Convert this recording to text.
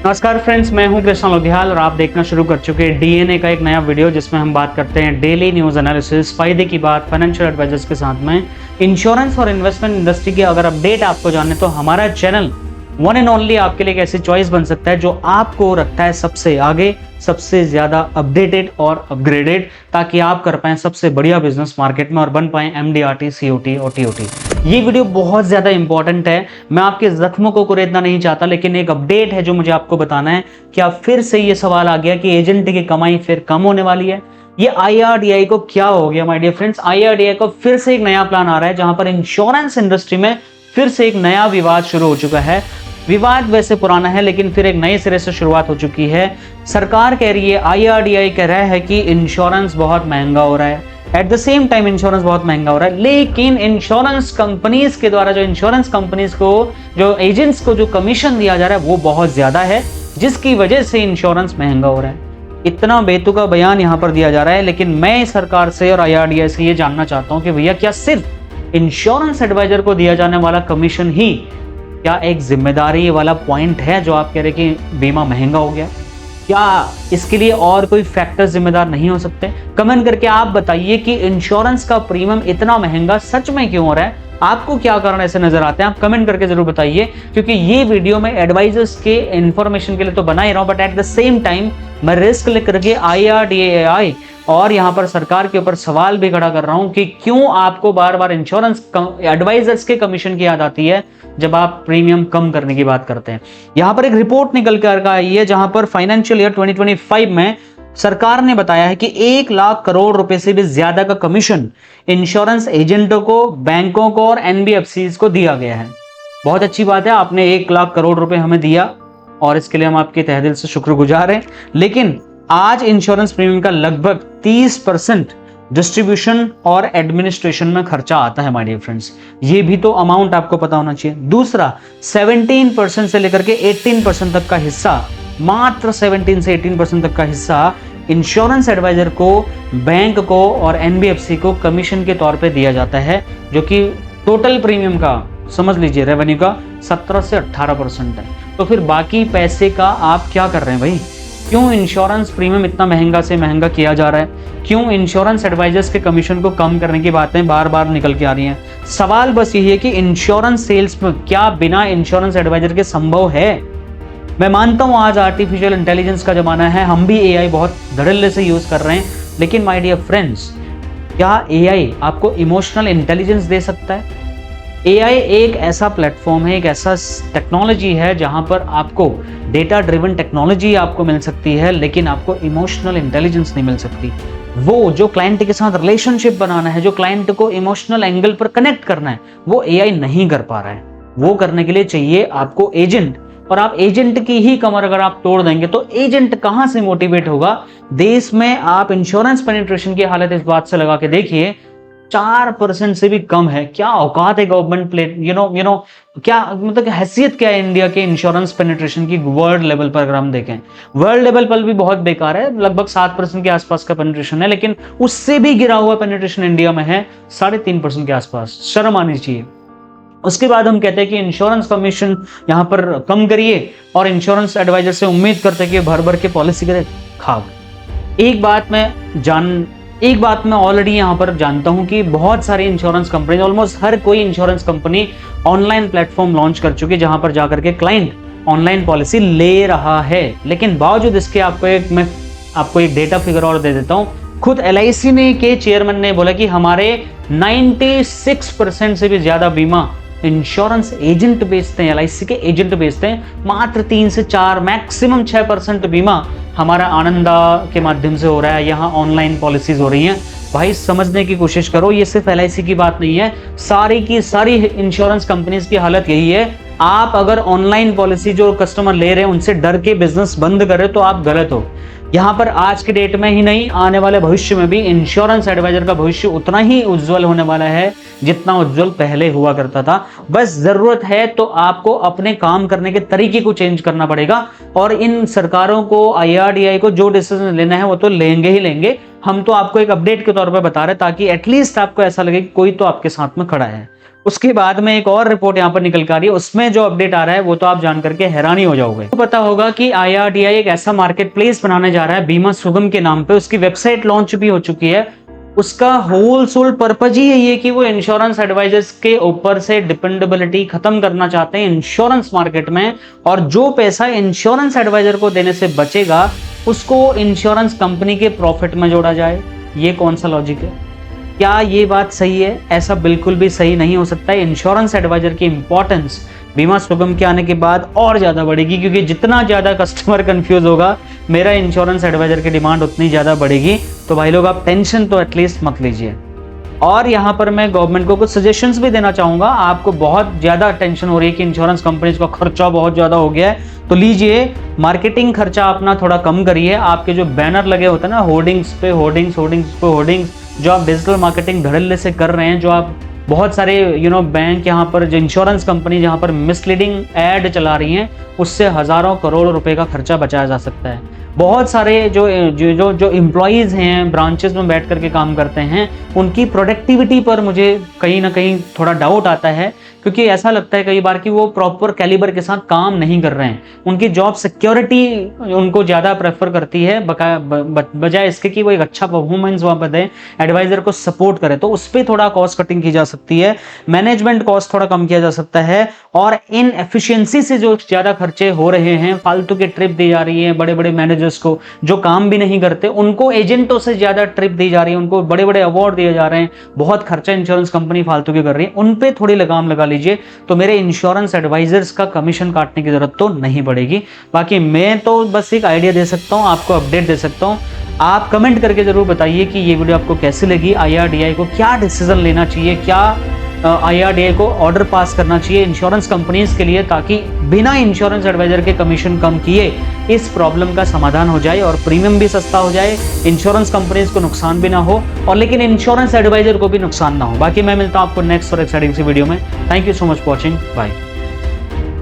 नमस्कार फ्रेंड्स, मैं हूं कृष्ण लोधियाल और आप देखना शुरू कर चुके हैं डीएनए का एक नया वीडियो जिसमें हम बात करते हैं डेली न्यूज़ एनालिसिस, फायदे की बात फाइनेंशियल एडवाइजर्स के साथ में इंश्योरेंस और इन्वेस्टमेंट इंडस्ट्री की अगर अपडेट आपको जानने तो हमारा चैनल वन एंड ओनली आपके लिए एक ऐसी चॉइस बन सकता है जो आपको रखता है सबसे आगे, सबसे ज्यादा अपडेटेड और अपग्रेडेड, ताकि आप कर पाएं सबसे बढ़िया बिजनेस मार्केट में और बन पाएं एमडीआरटी, सीओटी और टीओटी। ये वीडियो बहुत ज्यादा इंपॉर्टेंट है। मैं आपके जख्मों को कुरेदना नहीं चाहता, लेकिन एक अपडेट है जो मुझे आपको बताना है। क्या फिर से ये सवाल आ गया कि एजेंट की कमाई फिर कम होने वाली है? ये आईआरडीआई को क्या हो गया माय डियर फ्रेंड्स? आईआरडीआई को फिर से एक नया प्लान आ रहा है जहां पर इंश्योरेंस इंडस्ट्री में फिर से एक नया विवाद शुरू हो चुका है। विवाद वैसे पुराना है लेकिन फिर एक नए सिरे से शुरुआत हो चुकी है। सरकार कह रही है, आईआरडीआई कह रहा है कि इंश्योरेंस बहुत महंगा हो रहा है। At the same time insurance बहुत महंगा हो रहा है, लेकिन इंश्योरेंस कंपनीज के द्वारा जो इंश्योरेंस कंपनीज को, जो एजेंट्स को जो कमीशन दिया जा रहा है वो बहुत ज्यादा है, जिसकी वजह से इंश्योरेंस महंगा हो रहा है। इतना बेतुका बयान यहाँ पर दिया जा रहा है, लेकिन मैं सरकार से और आईआरडीआई से ये जानना चाहता हूँ कि भैया क्या सिर्फ इंश्योरेंस एडवाइजर को दिया जाने वाला कमीशन ही क्या एक जिम्मेदारी वाला पॉइंट है जो आप कह रहे कि बीमा महंगा हो गया? क्या इसके लिए और कोई फैक्टर जिम्मेदार नहीं हो सकते? कमेंट करके आप बताइए कि इंश्योरेंस का प्रीमियम इतना महंगा सच में क्यों हो रहा है। आपको क्या कारण ऐसे नजर आते हैं? आप कमेंट करके जरूर बताइए, क्योंकि ये वीडियो मैं एडवाइजर्स के इंफॉर्मेशन के लिए तो बना ही रहा हूं, but at the same time मैं रिस्क लेकर के आईआरडीआई और यहाँ पर सरकार के ऊपर सवाल भी खड़ा कर रहा हूं कि क्यों आपको बार बार इंश्योरेंस एडवाइजर्स के कमीशन की याद आती है जब आप प्रीमियम कम करने की बात करते हैं। यहाँ पर एक रिपोर्ट निकल कर आई है जहां पर फाइनेंशियल ईयर 2025 में सरकार ने बताया है कि 1 लाख करोड़ रुपए से भी ज्यादा का कमीशन इंश्योरेंस एजेंटों को, बैंकों को और एनबीएफसी को दिया गया है। बहुत अच्छी बात है, आपने 1 लाख करोड़ रुपए हमें दिया और इसके लिए हम आपके तहे दिल से शुक्रगुजार हैं। लेकिन आज इंश्योरेंस प्रीमियम का लगभग 30% डिस्ट्रीब्यूशन और एडमिनिस्ट्रेशन में खर्चा आता है माय डियर फ्रेंड्स। ये भी तो अमाउंट आपको पता होना चाहिए। दूसरा, 17% से लेकर के 18% तक का हिस्सा, मात्र 17 से 18% तक का हिस्सा इंश्योरेंस एडवाइजर को, बैंक को और एनबीएफसी को कमीशन के तौर पे दिया जाता है, जो कि टोटल प्रीमियम का समझ लीजिए रेवेन्यू का 17 से 18% है। तो फिर बाकी पैसे का आप क्या कर रहे हैं भाई? क्यों इंश्योरेंस प्रीमियम इतना महंगा से महंगा किया जा रहा है? क्यों इंश्योरेंस एडवाइजर्स के कमीशन को कम करने की बातें बार बार निकल के आ रही हैं? सवाल बस यही है कि इंश्योरेंस सेल्स में क्या बिना इंश्योरेंस एडवाइजर के संभव है? मैं मानता हूं आज आर्टिफिशियल इंटेलिजेंस का जमाना है, हम भी एआई बहुत धड़ल्ले से यूज कर रहे हैं, लेकिन माय डियर फ्रेंड्स, क्या एआई आपको इमोशनल इंटेलिजेंस दे सकता है? एआई एक ऐसा प्लेटफॉर्म है, एक ऐसा टेक्नोलॉजी है जहां पर आपको डेटा ड्रिवन टेक्नोलॉजी आपको मिल सकती है, लेकिन आपको इमोशनल इंटेलिजेंस नहीं मिल सकती। वो जो क्लाइंट के साथ रिलेशनशिप बनाना है, जो क्लाइंट को इमोशनल एंगल पर कनेक्ट करना है, वो एआई नहीं कर पा रहा है। वो करने के लिए चाहिए आपको एजेंट, और आप एजेंट की ही कमर अगर आप तोड़ देंगे तो एजेंट कहां से मोटिवेट होगा? देश में आप इंश्योरेंस पेनिट्रेशन की हालत इस बात से लगा के देखिए, 4% से भी कम है। क्या औकात है गवर्नमेंट प्लेट, क्या मतलब हैसियत क्या है इंडिया के इंश्योरेंस पेनिट्रेशन की वर्ल्ड लेवल पर? अगर हम देखें वर्ल्ड लेवल पर भी बहुत बेकार है, लगभग 7% के आसपास का पेनिट्रेशन है, लेकिन उससे भी गिरा हुआ पेनिट्रेशन इंडिया में है 3.5% के आसपास। शर्म आनी चाहिए। उसके बाद हम कहते हैं कि इंश्योरेंस कमीशन यहाँ पर कम करिए और इंश्योरेंस एडवाइजर से उम्मीद करते हैं कि भर भर के पॉलिसी करे। खाब एक बात मैं ऑलरेडी यहाँ पर जानता हूँ कि बहुत सारी इंश्योरेंस कंपनी, ऑलमोस्ट हर कोई insurance company online platform launch कर चुकी है जहां पर जाकर के क्लाइंट ऑनलाइन पॉलिसी ले रहा है। लेकिन बावजूद इसके मैं आपको एक डेटा फिगर और दे देता हूँ। खुद एलआईसी ने के चेयरमैन ने बोला कि हमारे 96% से भी ज्यादा बीमा इंश्योरेंस एजेंट बेचते हैं, एलआईसी के एजेंट बेचते हैं। मात्र 3 से 4 मैक्सिमम 6% बीमा हमारा आनंदा के माध्यम से हो रहा है, यहाँ ऑनलाइन पॉलिसीज हो रही हैं। भाई समझने की कोशिश करो, ये सिर्फ एलआईसी की बात नहीं है, सारी की सारी इंश्योरेंस कंपनीज की हालत यही है। आप अगर ऑनलाइन पॉलिसी जो कस्टमर ले रहे हैं उनसे डर के बिजनेस बंद करें तो आप गलत हो। यहाँ पर आज के डेट में ही नहीं, आने वाले भविष्य में भी इंश्योरेंस एडवाइजर का भविष्य उतना ही उज्जवल होने वाला है जितना उज्जवल पहले हुआ करता था। बस जरूरत है तो आपको अपने काम करने के तरीके को चेंज करना पड़ेगा, और इन सरकारों को, आईआरडीआई को जो डिसीजन लेना है वो तो लेंगे ही लेंगे। हम तो आपको एक अपडेट के तौर पे बता रहे हैं ताकि एटलीस्ट आपको ऐसा लगे कि कोई तो आपके साथ में खड़ा है। उसके बाद में एक और रिपोर्ट यहाँ पर निकल कर आ रही है, उसमें जो अपडेट आ रहा है वो तो आप जान करके हैरानी हो जाओगे। तो पता होगा कि IRDAI एक ऐसा मार्केट प्लेस बनाने जा रहा है बीमा सुगम के नाम पे। उसकी वेबसाइट लॉन्च भी हो चुकी है। उसका होल सोल पर्पज ही यही है कि वो इंश्योरेंस एडवाइजर्स के ऊपर से डिपेंडेबिलिटी खत्म करना चाहते हैं इंश्योरेंस मार्केट में, और जो पैसा इंश्योरेंस एडवाइजर को देने से बचेगा उसको इंश्योरेंस कंपनी के प्रॉफिट में जोड़ा जाए। ये कौन सा लॉजिक है? क्या ये बात सही है? ऐसा बिल्कुल भी सही नहीं हो सकता है। इंश्योरेंस एडवाइजर की इंपॉर्टेंस बीमा सुगम के आने के बाद और ज्यादा बढ़ेगी, क्योंकि जितना ज्यादा कस्टमर कंफ्यूज होगा मेरा इंश्योरेंस एडवाइजर की डिमांड उतनी ज्यादा बढ़ेगी। तो भाई लोग आप टेंशन तो एटलीस्ट मत लीजिए। और यहाँ पर मैं गवर्नमेंट को कुछ सजेशंस भी देना चाहूंगा। आपको बहुत ज्यादा टेंशन हो रही है कि इंश्योरेंस कंपनीज का खर्चा बहुत ज्यादा हो गया है, तो लीजिए मार्केटिंग खर्चा अपना थोड़ा कम करिए। आपके जो बैनर लगे होते हैं ना, होर्डिंग्स पे होर्डिंग्स, होर्डिंग्स पे होर्डिंग्स, जो आप डिजिटल मार्केटिंग धड़ल्ले से कर रहे हैं, जो आप बहुत सारे बैंक यहाँ पर जो इंश्योरेंस कंपनी जहाँ पर मिसलीडिंग एड चला रही हैं, उससे हजारों करोड़ रुपए का खर्चा बचाया जा सकता है। बहुत सारे जो एम्प्लॉयज़ हैं ब्रांचेस में बैठ करके काम करते हैं, उनकी प्रोडक्टिविटी पर मुझे कहीं ना कहीं थोड़ा डाउट आता है, क्योंकि ऐसा लगता है कई बार कि वो प्रॉपर कैलिबर के साथ काम नहीं कर रहे हैं। उनकी जॉब सिक्योरिटी उनको ज़्यादा प्रेफर करती है बजाय इसके कि वो एक अच्छा परफॉर्मेंस वहाँ पर दें, एडवाइजर को सपोर्ट करे। तो उस पर थोड़ा कॉस्ट कटिंग की जा सकती है, मैनेजमेंट कॉस्ट थोड़ा कम किया जा सकता है, और इन एफिशिएंसी से जो ज़्यादा खर्चे हो रहे हैं, फालतू की ट्रिप दी जा रही है बड़े बड़े मैनेजर्स को जो काम भी नहीं करते, उनको एजेंटों से ज़्यादा ट्रिप दी जा रही है, उनको बड़े बड़े अवार्ड दिए जा रहे हैं, बहुत खर्चा इंश्योरेंस कंपनी फालतू की कर रही है, उन पे थोड़ी लगाम लगा लीजिए। तो मेरे इंश्योरेंस एडवाइजर्स का कमीशन काटने की जरूरत तो नहीं पड़ेगी। बाकी मैं तो बस एक आइडिया दे सकता हूँ, आपको अपडेट दे सकता हूँ। आप कमेंट करके जरूर बताइए कि ये वीडियो आपको कैसी लगी। IRDAI को क्या डिसीजन लेना चाहिए, क्या IRDAI को ऑर्डर पास करना चाहिए इंश्योरेंस कंपनीज के लिए, ताकि बिना इंश्योरेंस एडवाइजर के कमीशन कम किए इस प्रॉब्लम का समाधान हो जाए और प्रीमियम भी सस्ता हो जाए, इंश्योरेंस कंपनीज को नुकसान भी ना हो, और लेकिन इंश्योरेंस एडवाइजर को भी नुकसान ना हो। बाकी मैं मिलता हूं आपको नेक्स्ट और एक्साइटिंग सी वीडियो में। Thank you so much for watching, bye.